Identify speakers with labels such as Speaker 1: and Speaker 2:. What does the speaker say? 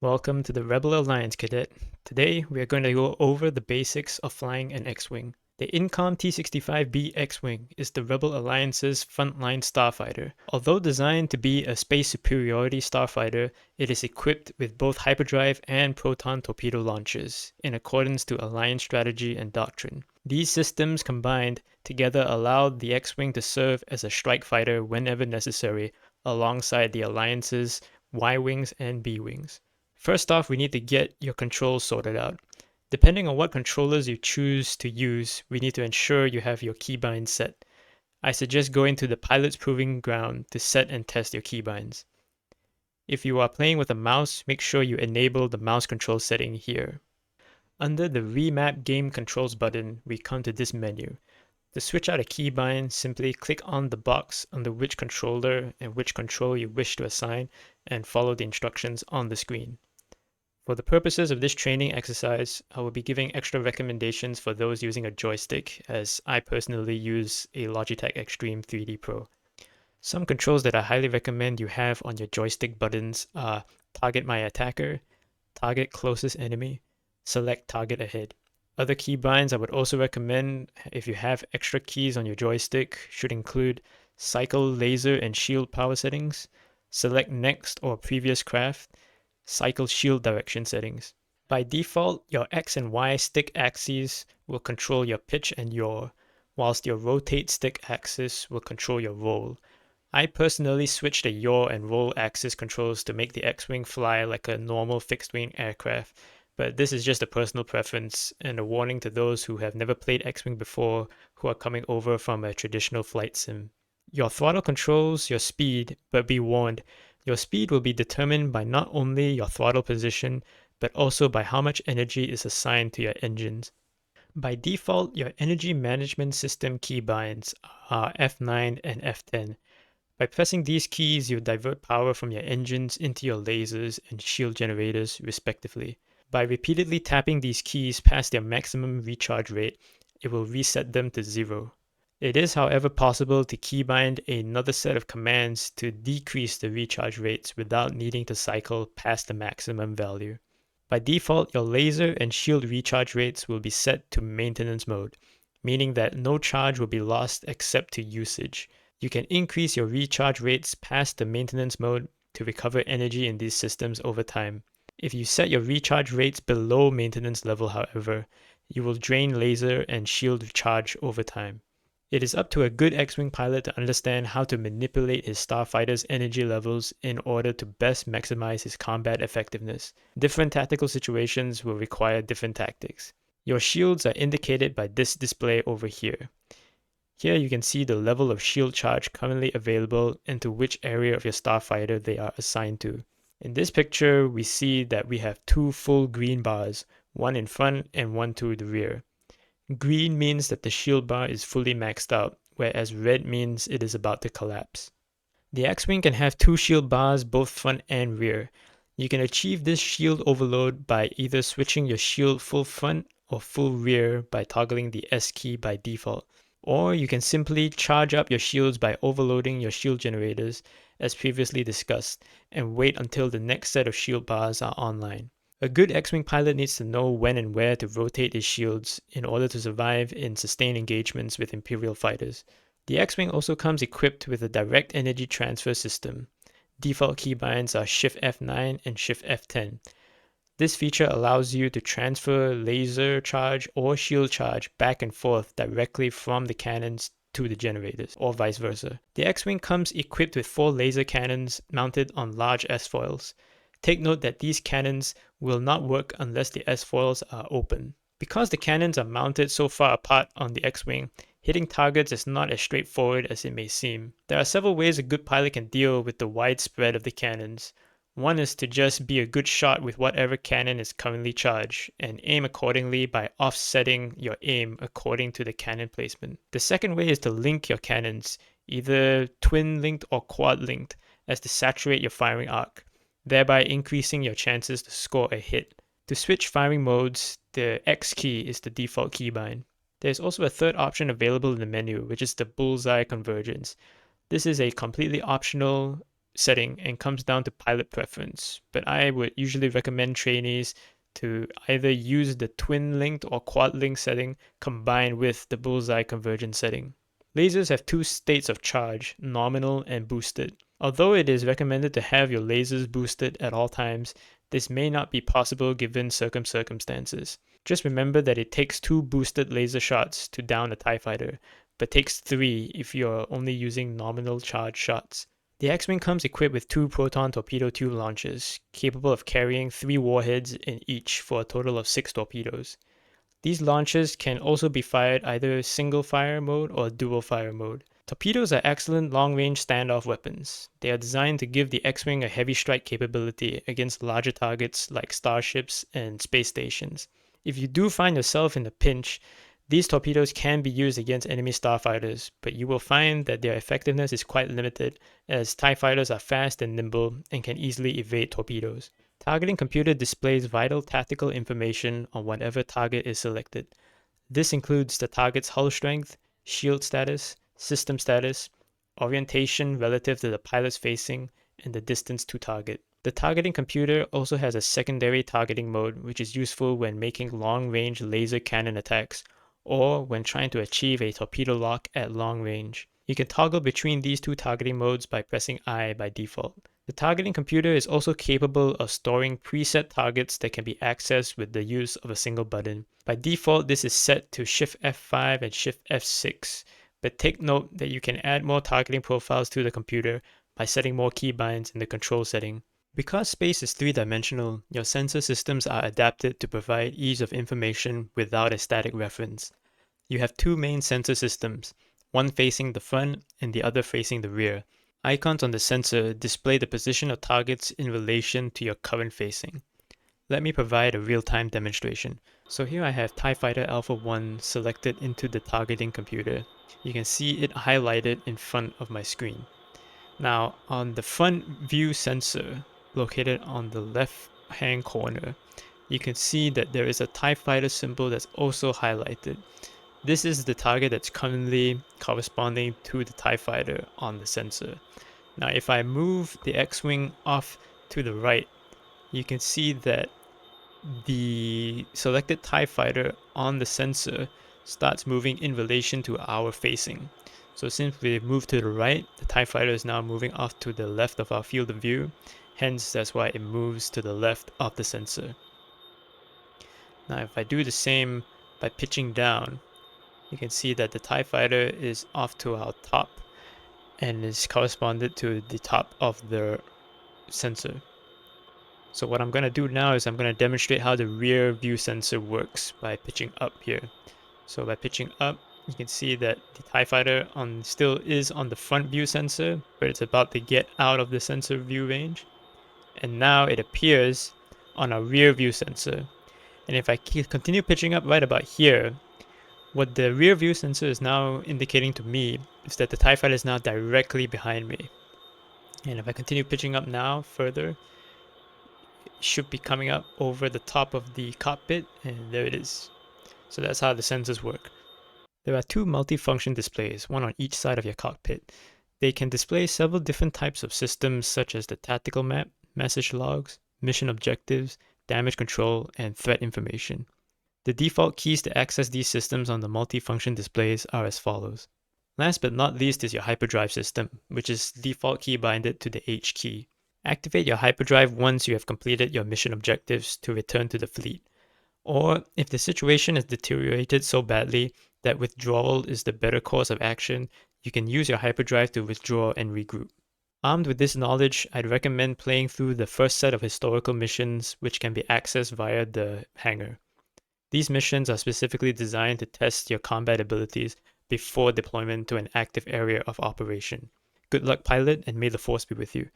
Speaker 1: Welcome to the Rebel Alliance, Cadet. Today, we are going to go over the basics of flying an X-Wing. The Incom T-65B X-Wing is the Rebel Alliance's frontline starfighter. Although designed to be a space superiority starfighter, it is equipped with both Hyperdrive and Proton Torpedo launchers, in accordance to Alliance strategy and doctrine. These systems combined together allow the X-Wing to serve as a strike fighter whenever necessary, alongside the Alliance's Y-Wings and B-Wings. First off, we need to get your controls sorted out. Depending on what controllers you choose to use, we need to ensure you have your keybinds set. I suggest going to the Pilot's Proving Ground to set and test your keybinds. If you are playing with a mouse, make sure you enable the mouse control setting here. Under the Remap Game Controls button, we come to this menu. To switch out a keybind, simply click on the box under which controller and which control you wish to assign and follow the instructions on the screen. For the purposes of this training exercise, I will be giving extra recommendations for those using a joystick, as I personally use a Logitech Extreme 3D Pro. Some controls that I highly recommend you have on your joystick buttons are Target My Attacker, Target Closest Enemy, Select Target Ahead. Other keybinds I would also recommend, if you have extra keys on your joystick, should include Cycle Laser and Shield Power Settings, Select Next or Previous Craft, Cycle Shield Direction settings. By default, your X and Y stick axes will control your pitch and yaw, whilst your rotate stick axis will control your roll. I personally switch the yaw and roll axis controls to make the X-Wing fly like a normal fixed-wing aircraft, but this is just a personal preference and a warning to those who have never played X-Wing before who are coming over from a traditional flight sim. Your throttle controls your speed, but be warned, your speed will be determined by not only your throttle position, but also by how much energy is assigned to your engines. By default, your energy management system keybinds are F9 and F10. By pressing these keys, you divert power from your engines into your lasers and shield generators, respectively. By repeatedly tapping these keys past their maximum recharge rate, it will reset them to 0. It is, however, possible to keybind another set of commands to decrease the recharge rates without needing to cycle past the maximum value. By default, your laser and shield recharge rates will be set to maintenance mode, meaning that no charge will be lost except to usage. You can increase your recharge rates past the maintenance mode to recover energy in these systems over time. If you set your recharge rates below maintenance level, however, you will drain laser and shield charge over time. It is up to a good X-Wing pilot to understand how to manipulate his starfighter's energy levels in order to best maximize his combat effectiveness. Different tactical situations will require different tactics. Your shields are indicated by this display over here. Here you can see the level of shield charge currently available and to which area of your starfighter they are assigned to. In this picture, we see that we have two full green bars, one in front and one to the rear. Green means that the shield bar is fully maxed out, whereas red means it is about to collapse. The X-Wing can have two shield bars both front and rear. You can achieve this shield overload by either switching your shield full front or full rear by toggling the S key by default. Or you can simply charge up your shields by overloading your shield generators, as previously discussed, and wait until the next set of shield bars are online. A good X-Wing pilot needs to know when and where to rotate his shields in order to survive in sustained engagements with Imperial fighters. The X-Wing also comes equipped with a direct energy transfer system. Default keybinds are Shift F9 and Shift F10. This feature allows you to transfer laser charge or shield charge back and forth directly from the cannons to the generators, or vice versa. The X-Wing comes equipped with 4 laser cannons mounted on large S-foils. Take note that these cannons will not work unless the S-foils are open. Because the cannons are mounted so far apart on the X-Wing, hitting targets is not as straightforward as it may seem. There are several ways a good pilot can deal with the wide spread of the cannons. One is to just be a good shot with whatever cannon is currently charged, and aim accordingly by offsetting your aim according to the cannon placement. The second way is to link your cannons, either twin-linked or quad-linked, as to saturate your firing arc, thereby increasing your chances to score a hit. To switch firing modes, the X key is the default keybind. There is also a third option available in the menu, which is the bullseye convergence. This is a completely optional setting and comes down to pilot preference, but I would usually recommend trainees to either use the twin linked or quad linked setting combined with the bullseye convergence setting. Lasers have two states of charge, nominal and boosted. Although it is recommended to have your lasers boosted at all times, this may not be possible given circumstances. Just remember that it takes 2 boosted laser shots to down a TIE fighter, but takes 3 if you're only using nominal charge shots. The X-Wing comes equipped with 2 Proton Torpedo tube launchers, capable of carrying 3 warheads in each for a total of 6 torpedoes. These launchers can also be fired either single fire mode or dual fire mode. Torpedoes are excellent long-range standoff weapons. They are designed to give the X-Wing a heavy strike capability against larger targets like starships and space stations. If you do find yourself in a pinch, these torpedoes can be used against enemy starfighters, but you will find that their effectiveness is quite limited as TIE fighters are fast and nimble and can easily evade torpedoes. Targeting computer displays vital tactical information on whatever target is selected. This includes the target's hull strength, shield status, system status, orientation relative to the pilot's facing, and the distance to target. The targeting computer also has a secondary targeting mode, which is useful when making long-range laser cannon attacks or when trying to achieve a torpedo lock at long range. You can toggle between these two targeting modes by pressing I by default. The targeting computer is also capable of storing preset targets that can be accessed with the use of a single button. By default, this is set to Shift F5 and Shift F6, but take note that you can add more targeting profiles to the computer by setting more keybinds in the control setting. Because space is 3-dimensional, your sensor systems are adapted to provide ease of information without a static reference. You have 2 main sensor systems, one facing the front and the other facing the rear. Icons on the sensor display the position of targets in relation to your current facing. Let me provide a real-time demonstration. So here I have TIE Fighter Alpha 1 selected into the targeting computer. You can see it highlighted in front of my screen. Now on the front view sensor, located on the left-hand corner, you can see that there is a TIE Fighter symbol that's also highlighted. This is the target that's currently corresponding to the TIE Fighter on the sensor. Now if I move the X-Wing off to the right, you can see that the selected TIE Fighter on the sensor starts moving in relation to our facing. So since we moved to the right, the TIE Fighter is now moving off to the left of our field of view, hence that's why it moves to the left of the sensor. Now if I do the same by pitching down, you can see that the TIE Fighter is off to our top and is corresponded to the top of the sensor. So what I'm going to do now is I'm going to demonstrate how the rear view sensor works by pitching up here. So by pitching up, you can see that the TIE Fighter still is on the front view sensor, but it's about to get out of the sensor view range. And now it appears on our rear view sensor. And if I continue pitching up right about here, what the rear view sensor is now indicating to me is that the TIE Fighter is now directly behind me. And if I continue pitching up now further, it should be coming up over the top of the cockpit, and there it is. So that's how the sensors work. There are 2 multifunction displays, one on each side of your cockpit. They can display several different types of systems such as the tactical map, message logs, mission objectives, damage control, and threat information. The default keys to access these systems on the multifunction displays are as follows. Last but not least is your Hyperdrive system, which is default keybinded to the H key. Activate your Hyperdrive once you have completed your mission objectives to return to the fleet. Or, if the situation has deteriorated so badly that withdrawal is the better course of action, you can use your Hyperdrive to withdraw and regroup. Armed with this knowledge, I'd recommend playing through the first set of historical missions which can be accessed via the hangar. These missions are specifically designed to test your combat abilities before deployment to an active area of operation. Good luck, pilot, and may the force be with you.